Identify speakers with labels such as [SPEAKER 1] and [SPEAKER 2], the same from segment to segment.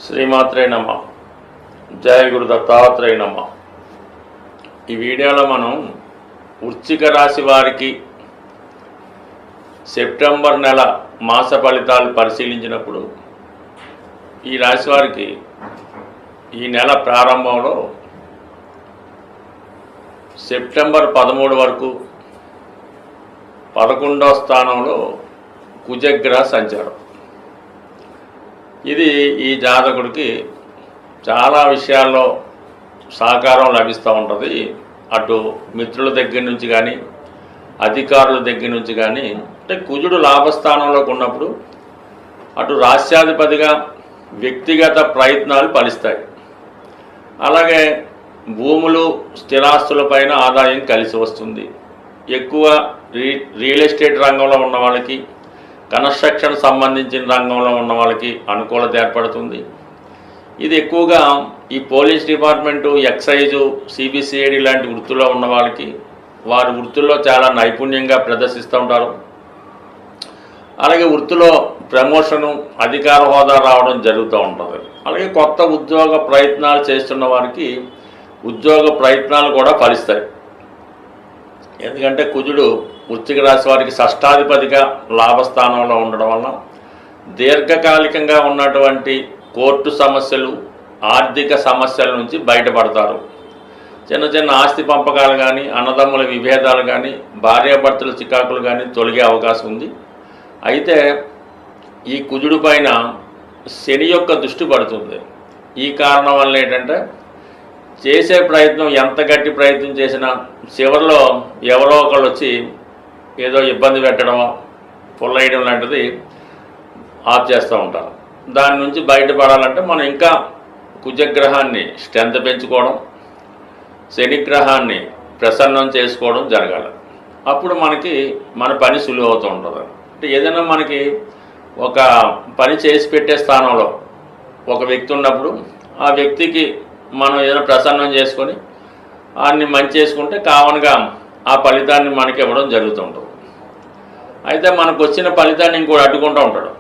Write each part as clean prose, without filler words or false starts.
[SPEAKER 1] శ్రీమాత్రే నమ. జయ గురు దత్తాత్రేయ నమ. ఈ వీడియోలో మనం వృశ్చిక రాశి వారికి సెప్టెంబర్ నెల మాస ఫలితాలు పరిశీలించినప్పుడు ఈ రాశి వారికి ఈ నెల ప్రారంభంలో సెప్టెంబర్ 13 వరకు 11వ స్థానంలో కుజగ్రహ సంచారం. ఇది ఈ జాతకుడికి చాలా విషయాల్లో సహకారం లభిస్తూ ఉంటుంది. అటు మిత్రుల దగ్గర నుంచి కానీ అధికారుల దగ్గర నుంచి కానీ, అంటే కుజుడు లాభస్థానంలోకి ఉన్నప్పుడు అటు రాష్ట్రాధిపతిగా వ్యక్తిగత ప్రయత్నాలు ఫలిస్తాయి. అలాగే భూములు స్థిరాస్తులపైన ఆదాయం కలిసి వస్తుంది. ఎక్కువ రియల్ ఎస్టేట్ రంగంలో ఉన్న వాళ్ళకి, కన్స్ట్రక్షన్ సంబంధించిన రంగంలో ఉన్న వాళ్ళకి అనుకూలత ఏర్పడుతుంది. ఇది ఎక్కువగా ఈ పోలీస్ డిపార్ట్మెంటు, ఎక్సైజు, సిబిసిఐడి లాంటి వృత్తుల్లో ఉన్న వాళ్ళకి వారి వృత్తుల్లో చాలా నైపుణ్యంగా ప్రదర్శిస్తూ ఉంటారు. అలాగే వృత్తిలో ప్రమోషను, అధికార హోదా రావడం జరుగుతూ ఉంటుంది. అలాగే కొత్త ఉద్యోగ ప్రయత్నాలు చేస్తున్న వారికి ఉద్యోగ ప్రయత్నాలు కూడా ఫలిస్తాయి. ఎందుకంటే కుజుడు వృశ్చిక రాశి వారికి షష్టాధిపతిగా లాభస్థానంలో ఉండడం వలన దీర్ఘకాలికంగా ఉన్నటువంటి కోర్టు సమస్యలు, ఆర్థిక సమస్యల నుంచి బయటపడతారు. చిన్న చిన్న ఆస్తి పంపకాలు కానీ, అన్నదమ్ముల విభేదాలు కానీ, భార్యాభర్తల చికాకులు కానీ తొలగే అవకాశం ఉంది. అయితే ఈ కుజుడు పైన శని యొక్క దృష్టి పడుతుంది. ఈ కారణం వల్ల ఏంటంటే చేసే ప్రయత్నం ఎంత గట్టి ప్రయత్నం చేసినా చివరిలో ఎవరో ఒకళ్ళు వచ్చి ఏదో ఇబ్బంది పెట్టడం, పొల్లయ్యడం లాంటిది ఆఫ్ చేస్తూ ఉంటారు. దాని నుంచి బయటపడాలంటే మనం ఇంకా కుజగ్రహాన్ని స్ట్రెంత్ పెంచుకోవడం, శనిగ్రహాన్ని ప్రసన్నం చేసుకోవడం జరగాలి. అప్పుడు మనకి మన పని సులువు అవుతూ ఉంటుంది. అంటే ఏదైనా మనకి ఒక పని చేసి పెట్టే స్థానంలో ఒక వ్యక్తి ఉన్నప్పుడు ఆ వ్యక్తికి మనం ఏదైనా ప్రసన్నం చేసుకొని ఆయన్ని మంచి చేసుకుంటే కామన్గా ఆ ఫలితాన్ని మనకి ఇవ్వడం జరుగుతూ ఉంటుంది. అయితే మనకు వచ్చిన ఫలితాన్ని ఇంకోటి అడ్డుకుంటూ ఉంటాడు.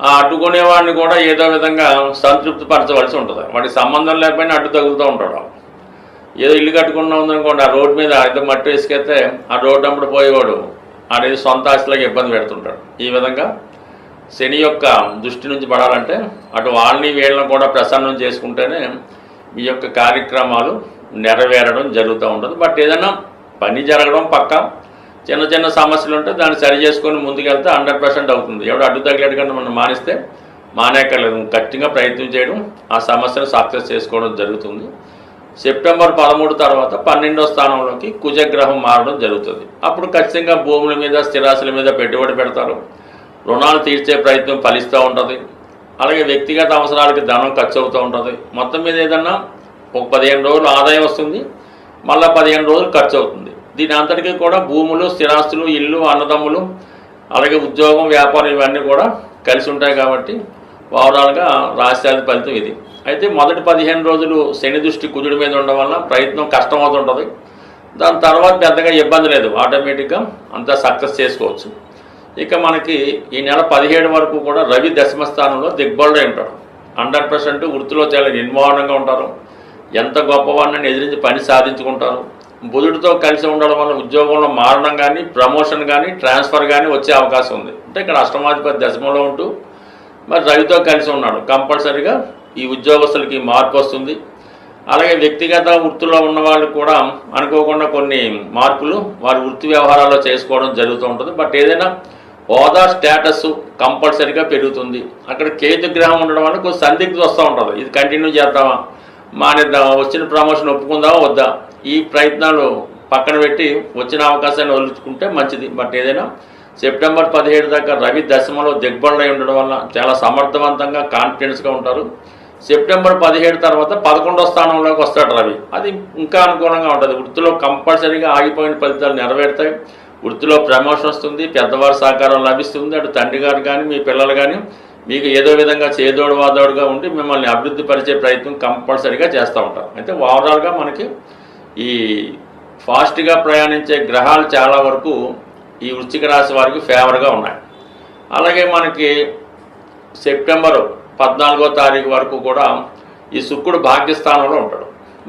[SPEAKER 1] ఆ అడ్డుకునేవాడిని కూడా ఏదో విధంగా సంతృప్తి పరచవలసి ఉంటుంది. వాడికి సంబంధం లేకపోయినా అడ్డు తగులుతూ ఉంటాడు. ఏదో ఇల్లు కట్టుకున్నా ఉందనుకోండి, ఆ రోడ్డు మీద ఏదో మట్టి వేసుకెళ్తే ఆ రోడ్డు అప్పుడు పోయేవాడు అనేది సొంత ఆస్తిలాగా ఇబ్బంది పెడుతుంటాడు. ఈ విధంగా శని యొక్క దృష్టి నుంచి పడాలంటే అటు వాళ్ళని వీళ్ళని కూడా ప్రసన్నం చేసుకుంటేనే ఈ యొక్క కార్యక్రమాలు నెరవేరడం జరుగుతూ ఉంటుంది. బట్ ఏదైనా పని జరగడం పక్క, చిన్న చిన్న సమస్యలు ఉంటే దాన్ని సరి చేసుకొని ముందుకెళ్తే 100% అవుతుంది. ఎవడు అడ్డు తగిలేడు కంటే మనం మానేస్తే మానేక్కర్లేదు, గట్టిగా ప్రయత్నం చేయడం, ఆ సమస్యను సక్సెస్ చేసుకోవడం జరుగుతుంది. సెప్టెంబర్ 13 తర్వాత 12వ స్థానంలోకి కుజగ్రహం మారడం జరుగుతుంది. అప్పుడు ఖచ్చితంగా భూముల మీద, స్థిరాస్తుల మీద పెట్టుబడి పెడతారు. రుణాలు తీర్చే ప్రయత్నం ఫలిస్తూ ఉంటుంది. అలాగే వ్యక్తిగత అవసరాలకి ధనం ఖర్చు అవుతూ ఉంటుంది. మొత్తం మీద ఏదన్నా ఒక 15 రోజులు ఆదాయం వస్తుంది, మళ్ళీ 15 రోజులు ఖర్చు అవుతుంది. దీని అంతటికీ కూడా భూములు, స్థిరాస్తులు, ఇల్లు, అన్నదమ్ములు, అలాగే ఉద్యోగం, వ్యాపారం ఇవన్నీ కూడా కలిసి ఉంటాయి. కాబట్టి ఓవరాల్గా రాష్ట్రాది ఫలితం ఇది. అయితే మొదటి 15 రోజులు శని దృష్టి కుజుడి మీద ఉండడం వల్ల ప్రయత్నం కష్టమవుతుంటుంది. దాని తర్వాత పెద్దగా ఇబ్బంది లేదు, ఆటోమేటిక్గా అంతా సక్సెస్ చేసుకోవచ్చు. ఇక మనకి ఈ నెల 17 వరకు కూడా రవి దశమ స్థానంలో దిగ్బలుడై ఉంటాడు. 100% వృత్తిలో చాలా నిర్మోహనంగా ఉంటారు. ఎంత గొప్పవాడిని ఎదిరించి పని సాధించుకుంటారు. బుధుడితో కలిసి ఉండడం వల్ల ఉద్యోగంలో మారడం కానీ, ప్రమోషన్ కానీ, ట్రాన్స్ఫర్ కానీ వచ్చే అవకాశం ఉంది. అంటే ఇక్కడ అష్టమాధిపతి దశమంలో ఉంటూ మరి రవితో కలిసి ఉన్నాడు. కంపల్సరీగా ఈ ఉద్యోగస్తులకి మార్పు వస్తుంది. అలాగే వ్యక్తిగత వృత్తిలో ఉన్న వాళ్ళు కూడా అనుకోకుండా కొన్ని మార్పులు వారి వృత్తి వ్యవహారాల్లో చేసుకోవడం జరుగుతూ ఉంటుంది. బట్ ఏదైనా హోదా, స్టేటస్ కంపల్సరీగా పెరుగుతుంది. అక్కడ కేతు గ్రహం ఉండడం వల్ల కొంచెం సందిగ్ధత వస్తూ ఉంటుంది. ఇది కంటిన్యూ చేద్దామా, మానేద్దామా, వచ్చిన ప్రమోషన్ ఒప్పుకుందామా వద్దా, ఈ ప్రయత్నాలు పక్కన పెట్టి వచ్చిన అవకాశాన్ని వదులుచుకుంటే మంచిది. బట్ ఏదైనా సెప్టెంబర్ 17 దాకా రవి దశమలో దిగ్బలుడై ఉండడం వల్ల చాలా సమర్థవంతంగా, కాన్ఫిడెన్స్గా ఉంటారు. సెప్టెంబర్ 17 తర్వాత 11వ స్థానంలోకి వస్తాడు రవి. అది ఇంకా అనుకూలంగా ఉంటుంది. వృత్తిలో కంపల్సరీగా ఆగిపోయిన ఫలితాలు నెరవేరుతాయి. వృత్తిలో ప్రమోషన్ వస్తుంది, పెద్దవారి సహకారం లభిస్తుంది. అటు తండ్రి గారు కానీ, మీ పిల్లలు కానీ మీకు ఏదో విధంగా చేదోడు వాదోడుగా ఉండి మిమ్మల్ని అభివృద్ధి పరిచే ప్రయత్నం కంపల్సరీగా చేస్తూ ఉంటారు. అయితే ఓవరాల్గా మనకి ఈ ఫాస్ట్గా ప్రయాణించే గ్రహాలు చాలా వరకు ఈ వృశ్చిక రాశి వారికి ఫేవర్గా ఉన్నాయి. అలాగే మనకి సెప్టెంబర్ 14వ తారీఖు వరకు కూడా ఈ శుక్రుడు భాగ్యస్థానంలో ఉంటాడు.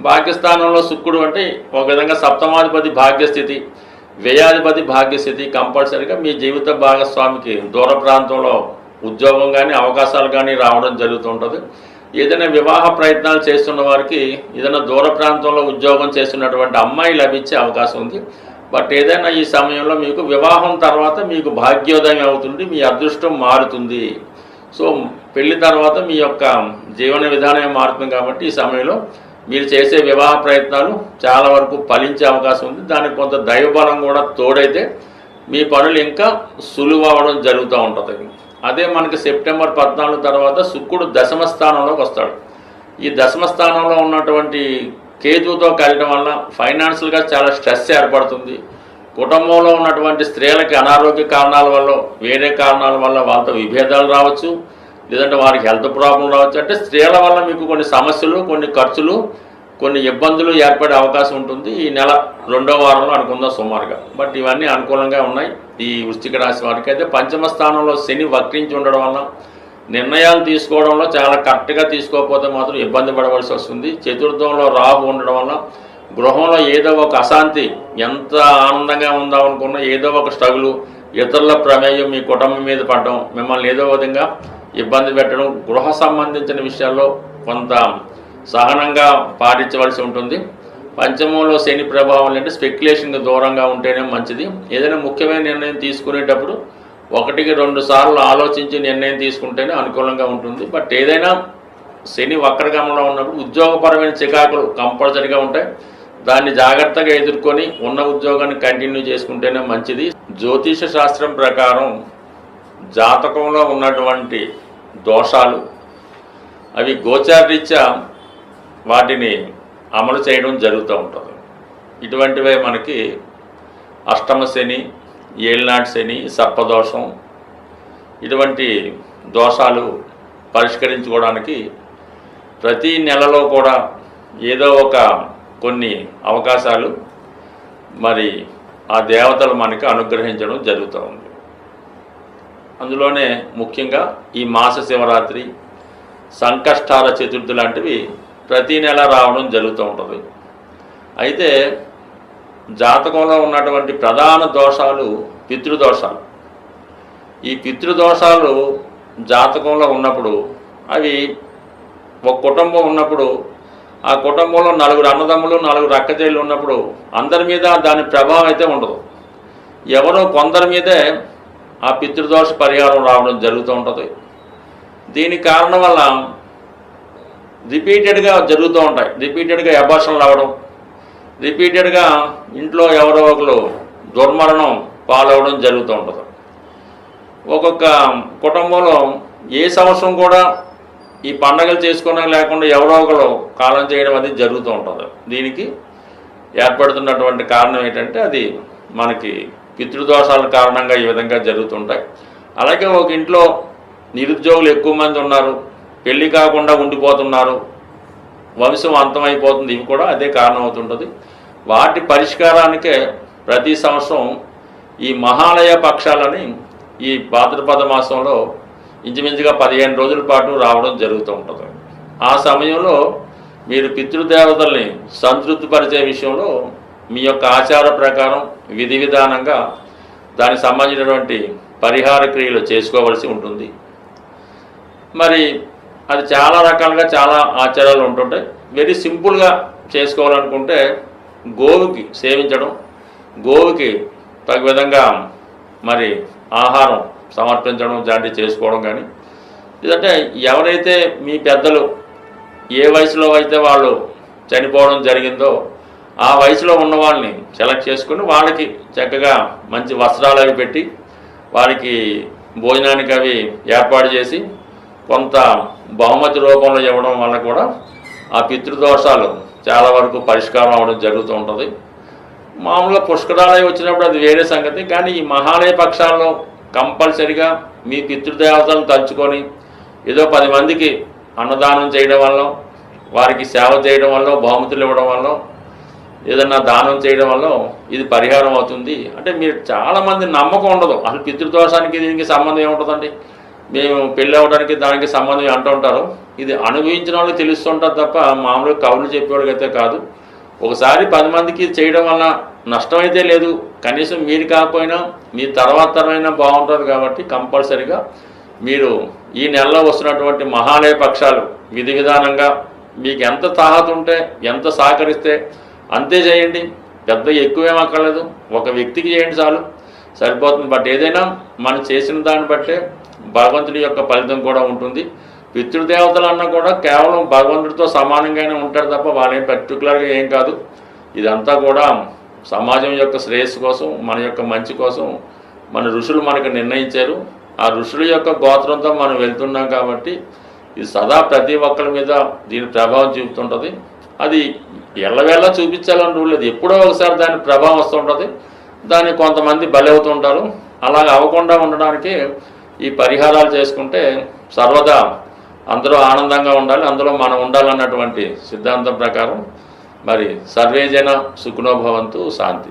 [SPEAKER 1] భాగ్యస్థానంలో శుక్రుడు అంటే ఒక విధంగా సప్తమాధిపతి భాగ్యస్థితి, వ్యయాధిపతి భాగ్యస్థితి. కంపల్సరీగా మీ జీవిత భాగస్వామికి దూర ప్రాంతంలో ఉద్యోగం కానీ అవకాశాలు కానీ రావడం జరుగుతుంటుంది. ఏదైనా వివాహ ప్రయత్నాలు చేస్తున్న వారికి ఏదైనా దూర ప్రాంతంలో ఉద్యోగం చేస్తున్నటువంటి అమ్మాయి లభించే అవకాశం ఉంది. బట్ ఏదైనా ఈ సమయంలో మీకు వివాహం తర్వాత మీకు భాగ్యోదయం అవుతుంది, మీ అదృష్టం మారుతుంది. సో పెళ్లి తర్వాత మీ యొక్క జీవన విధానం మారుతుంది. కాబట్టి ఈ సమయంలో మీరు చేసే వివాహ ప్రయత్నాలు చాలా వరకు ఫలించే అవకాశం ఉంది. దానికి కొంత దైవబలం కూడా తోడైతే మీ పనులు ఇంకా సులువు అవ్వడం జరుగుతూ ఉంటుంది. అదే మనకి సెప్టెంబర్ 14 తర్వాత శుక్రుడు దశమ స్థానంలోకి వస్తాడు. ఈ దశమ స్థానంలో ఉన్నటువంటి కేతువుతో కలగడం వల్ల ఫైనాన్షియల్గా చాలా స్ట్రెస్ ఏర్పడుతుంది. కుటుంబంలో ఉన్నటువంటి స్త్రీలకి అనారోగ్య కారణాల వల్ల, వేరే కారణాల వల్ల వాళ్ళతో విభేదాలు రావచ్చు, లేదంటే వారికి హెల్త్ ప్రాబ్లం రావచ్చు. అంటే స్త్రీల వల్ల మీకు కొన్ని సమస్యలు, కొన్ని ఖర్చులు, కొన్ని ఇబ్బందులు ఏర్పడే అవకాశం ఉంటుంది ఈ నెల 2వ వారంలో అనుకుందాం సుమారుగా. బట్ ఇవన్నీ అనుకూలంగా ఉన్నాయి ఈ వృశ్చిక రాశి వారికి. అయితే పంచమ స్థానంలో శని వక్రించి ఉండడం వల్ల నిర్ణయాలు తీసుకోవడంలో చాలా కరెక్ట్గా తీసుకోకపోతే మాత్రం ఇబ్బంది పడవలసి వస్తుంది. చతుర్థంలో రాహు ఉండడం వల్ల గృహంలో ఏదో ఒక అశాంతి, ఎంత ఆనందంగా ఉందామనుకున్నా ఏదో ఒక స్ట్రగులు, ఇతరుల ప్రమేయం మీ కుటుంబం మీద పడడం, మిమ్మల్ని ఏదో విధంగా ఇబ్బంది పెట్టడం, గృహ సంబంధించిన విషయాల్లో కొంత సహనంగా పాటించవలసి ఉంటుంది. పంచమంలో శని ప్రభావం అంటే స్పెక్యులేషన్కి దూరంగా ఉంటేనే మంచిది. ఏదైనా ముఖ్యమైన నిర్ణయం తీసుకునేటప్పుడు 1-2 సార్లు ఆలోచించి నిర్ణయం తీసుకుంటేనే అనుకూలంగా ఉంటుంది. బట్ ఏదైనా శని వక్రగమనంలో ఉన్నప్పుడు ఉద్యోగపరమైన చికాకులు కంపల్సరీగా ఉంటాయి. దాన్ని జాగ్రత్తగా ఎదుర్కొని ఉన్న ఉద్యోగాన్ని కంటిన్యూ చేసుకుంటేనే మంచిది. జ్యోతిష శాస్త్రం ప్రకారం జాతకంలో ఉన్నటువంటి దోషాలు అవి గోచారరీత్యా వాటిని అమలు చేయడం జరుగుతూ ఉంటుంది. ఇటువంటివే మనకి అష్టమ శని, ఏలినాటి శని, సర్పదోషం, ఇటువంటి దోషాలు పరిష్కరించుకోవడానికి ప్రతి నెలలో కూడా ఏదో ఒక కొన్ని అవకాశాలు మరి ఆ దేవతలు మనకి అనుగ్రహించడం జరుగుతూ ఉంది. అందులోనే ముఖ్యంగా ఈ మాస శివరాత్రి, సంకష్టాల చతుర్థి లాంటివి ప్రతి నెల రావడం జరుగుతూ ఉంటుంది. అయితే జాతకంలో ఉన్నటువంటి ప్రధాన దోషాలు పితృదోషాలు. ఈ పితృదోషాలు జాతకంలో ఉన్నప్పుడు అవి ఒక కుటుంబం ఉన్నప్పుడు ఆ కుటుంబంలో 4 అన్నదమ్ములు, 4 అక్కచెల్లెలు ఉన్నప్పుడు అందరి మీద దాని ప్రభావం అయితే ఉండదు. ఎవరో కొందరి మీదే ఆ పితృదోష పరిహారం రావడం జరుగుతూ ఉంటుంది. దీనికి కారణం వల్ల రిపీటెడ్గా జరుగుతూ ఉంటాయి. రిపీటెడ్గా అబార్షన్లు రావడం, రిపీటెడ్గా ఇంట్లో ఎవరో ఒకరు దుర్మరణం పాలవడం జరుగుతూ ఉంటుంది. ఒక్కొక్క కుటుంబంలో ఏ సంవత్సరం కూడా ఈ పండగలు చేసుకోవడం లేకుండా ఎవరో ఒకరు కాలం చేయడం అది జరుగుతూ ఉంటుంది. దీనికి ఏర్పడుతున్నటువంటి కారణం ఏంటంటే అది మనకి పితృదోషాల కారణంగా ఈ విధంగా జరుగుతుంటాయి. అలాగే ఒక ఇంట్లో నిరుద్యోగులు ఎక్కువ మంది ఉన్నారు, పెళ్లి కాకుండా ఉండిపోతున్నారు, వంశం అంతమైపోతుంది, ఇవి కూడా అదే కారణం అవుతుంటుంది. వాటి పరిష్కారానికే ప్రతి సంవత్సరం ఈ మహాలయ పక్షాలని ఈ భాద్రపద మాసంలో ఇంచుమించుగా 15 రోజుల పాటు రావడం జరుగుతూ ఉంటుంది. ఆ సమయంలో మీరు పితృదేవతల్ని సంతృప్తిపరిచే విషయంలో మీ యొక్క ఆచార ప్రకారం విధి విధానంగా దానికి సంబంధించినటువంటి పరిహార క్రియలు చేసుకోవలసి ఉంటుంది. మరి అది చాలా రకాలుగా చాలా ఆచారాలు ఉంటుంటాయి. వెరీ సింపుల్గా చేసుకోవాలనుకుంటే గోవుకి సేవించడం, గోవుకి తగు విధంగా మరి ఆహారం సమర్పించడం లాంటివి చేసుకోవడం కానీ, లేదంటే ఎవరైతే మీ పెద్దలు ఏ వయసులో అయితే వాళ్ళు చనిపోవడం జరిగిందో ఆ వయసులో ఉన్న వాళ్ళని సెలెక్ట్ చేసుకుని వాళ్ళకి చక్కగా మంచి వస్త్రాలు అవి పెట్టి వారికి భోజనానికి అవి ఏర్పాటు చేసి కొంత బహుమతి రూపంలో ఇవ్వడం వల్ల కూడా ఆ పితృదోషాలు చాలా వరకు పరిష్కారం అవడం జరుగుతూ ఉంటుంది. మామూలుగా పుష్కరాలయం వచ్చినప్పుడు అది వేరే సంగతి. కానీ ఈ మహాలయ పక్షాల్లో కంపల్సరిగా మీ పితృదేవతలను తలుచుకొని ఏదో 10 మందికి అన్నదానం చేయడం వల్ల, వారికి సేవ చేయడం వల్ల, బహుమతులు ఇవ్వడం వల్ల, ఏదన్నా దానం చేయడం వల్ల ఇది పరిహారం అవుతుంది. అంటే మీరు చాలామంది నమ్మకం ఉండదు, అసలు పితృదోషానికి దీనికి సంబంధం ఏముంటుందండి, మేము పెళ్ళి అవ్వడానికి దానికి సంబంధం అంటూ ఉంటారు. ఇది అనుభవించిన వాళ్ళకి తెలుస్తుంటుంది తప్ప మామూలుగా కవులు చెప్పేవాళ్ళకైతే కాదు. ఒకసారి 10 మందికి చేయడం వల్ల నష్టమైతే లేదు, కనీసం మీరు కాకపోయినా మీ తర్వాత తరమైనా బాగుంటుంది. కాబట్టి కంపల్సరిగా మీరు ఈ నెలలో వస్తున్నటువంటి మహాలయ పక్షాలు విధి విధానంగా మీకు ఎంత తాహత ఉంటే, ఎంత సహకరిస్తే అంతే చేయండి. పెద్ద ఎక్కువేం అక్కర్లేదు, ఒక వ్యక్తికి చేయండి చాలు, సరిపోతుంది. బట్ ఏదైనా మనం చేసిన దాన్ని బట్టే భగవంతుడి యొక్క ఫలితం కూడా ఉంటుంది. పితృదేవతలు అన్నా కూడా కేవలం భగవంతుడితో సమానంగానే ఉంటారు తప్ప వాళ్ళేం పర్టికులర్గా ఏం కాదు. ఇదంతా కూడా సమాజం యొక్క శ్రేయస్సు కోసం, మన యొక్క మంచి కోసం మన ఋషులు మనకు నిర్ణయించారు. ఆ ఋషుల యొక్క గోత్రంతో మనం వెళ్తున్నాం కాబట్టి ఇది సదా ప్రతి ఒక్కరి మీద దీని ప్రభావం చూపుతుంటుంది. అది ఎల్లవేళ చూపించాలని రూల్ లేదు, ఎప్పుడో ఒకసారి దాని ప్రభావం వస్తుంటుంది. దాన్ని కొంతమంది బలవుతుంటారు. అలాగ అవ్వకుండా ఉండడానికి ఈ పరిహారాలు చేసుకుంటే సర్వదా అందరూ ఆనందంగా ఉండాలి, అందులో మనం ఉండాలన్నటువంటి సిద్ధాంతం ప్రకారం మరి సర్వేజన సుఖినో భవంతు, శాంతి.